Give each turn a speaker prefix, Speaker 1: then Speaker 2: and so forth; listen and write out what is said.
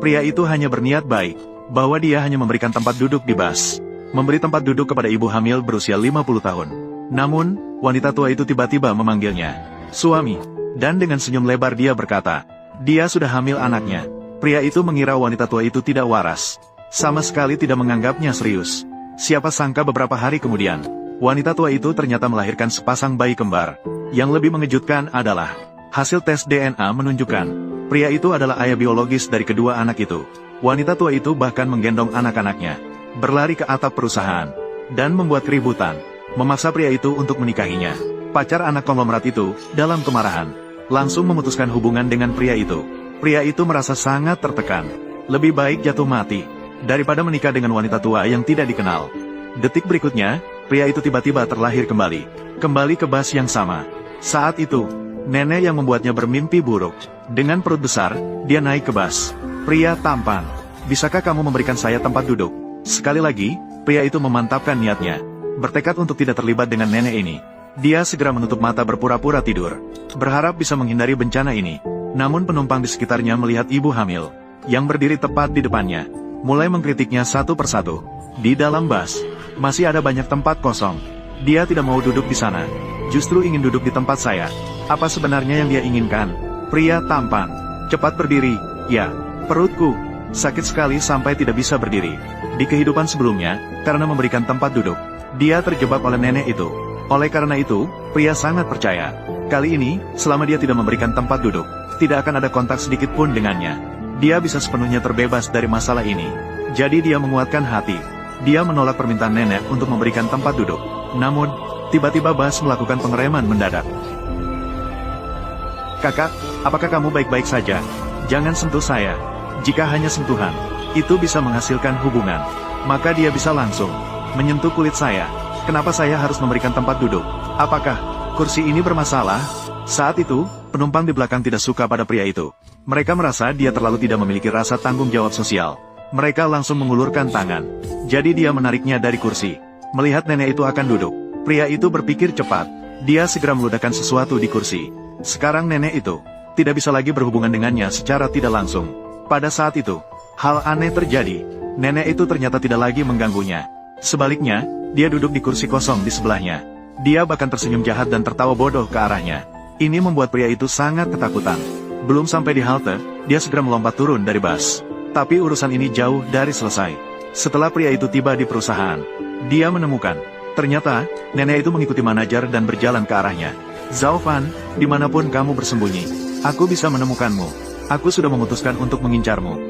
Speaker 1: Pria itu hanya berniat baik, bahwa dia hanya memberikan tempat duduk di bus. Memberi tempat duduk kepada ibu hamil berusia 50 tahun. Namun, wanita tua itu tiba-tiba memanggilnya suami, dan dengan senyum lebar dia berkata, dia sudah hamil anaknya. Pria itu mengira wanita tua itu tidak waras, sama sekali tidak menganggapnya serius. Siapa sangka beberapa hari kemudian, wanita tua itu ternyata melahirkan sepasang bayi kembar. Yang lebih mengejutkan adalah, hasil tes DNA menunjukkan, pria itu adalah ayah biologis dari kedua anak itu. Wanita tua itu bahkan menggendong anak-anaknya, berlari ke atap perusahaan, dan membuat keributan, memaksa pria itu untuk menikahinya. Pacar anak konglomerat itu, dalam kemarahan, langsung memutuskan hubungan dengan pria itu. Pria itu merasa sangat tertekan. Lebih baik jatuh mati, daripada menikah dengan wanita tua yang tidak dikenal. Detik berikutnya, pria itu tiba-tiba terlahir kembali. Kembali ke bus yang sama. Saat itu, nenek yang membuatnya bermimpi buruk. Dengan perut besar, dia naik ke bus. Pria tampan, bisakah kamu memberikan saya tempat duduk? Sekali lagi, pria itu memantapkan niatnya. Bertekad untuk tidak terlibat dengan nenek ini. Dia segera menutup mata berpura-pura tidur, berharap bisa menghindari bencana ini. Namun penumpang di sekitarnya melihat ibu hamil, yang berdiri tepat di depannya, mulai mengkritiknya satu persatu. Di dalam bus, masih ada banyak tempat kosong. Dia tidak mau duduk di sana, justru ingin duduk di tempat saya. Apa sebenarnya yang dia inginkan? Pria tampan, cepat berdiri. Ya, perutku sakit sekali sampai tidak bisa berdiri. Di kehidupan sebelumnya, karena memberikan tempat duduk, dia terjebak oleh nenek itu. Oleh karena itu, pria sangat percaya. Kali ini, selama dia tidak memberikan tempat duduk, tidak akan ada kontak sedikit pun dengannya. Dia bisa sepenuhnya terbebas dari masalah ini. Jadi dia menguatkan hati. Dia menolak permintaan nenek untuk memberikan tempat duduk. Namun, tiba-tiba bus melakukan pengereman mendadak. Kakak, apakah kamu baik-baik saja? Jangan sentuh saya. Jika hanya sentuhan, itu bisa menghasilkan hubungan. Maka dia bisa langsung menyentuh kulit saya. Kenapa saya harus memberikan tempat duduk? Apakah kursi ini bermasalah? Saat itu, penumpang di belakang tidak suka pada pria itu. Mereka merasa dia terlalu tidak memiliki rasa tanggung jawab sosial. Mereka langsung mengulurkan tangan. Jadi dia menariknya dari kursi. Melihat nenek itu akan duduk, pria itu berpikir cepat. Dia segera meludahkan sesuatu di kursi. Sekarang nenek itu tidak bisa lagi berhubungan dengannya secara tidak langsung. Pada saat itu, hal aneh terjadi. Nenek itu ternyata tidak lagi mengganggunya. Sebaliknya, dia duduk di kursi kosong di sebelahnya. Dia bahkan tersenyum jahat dan tertawa bodoh ke arahnya. Ini membuat pria itu sangat ketakutan. Belum sampai di halte, dia segera melompat turun dari bus. Tapi urusan ini jauh dari selesai. Setelah pria itu tiba di perusahaan, dia menemukan, ternyata, nenek itu mengikuti manajer dan berjalan ke arahnya. Zhao Fan, dimanapun kamu bersembunyi, aku bisa menemukanmu. Aku sudah memutuskan untuk mengincarmu.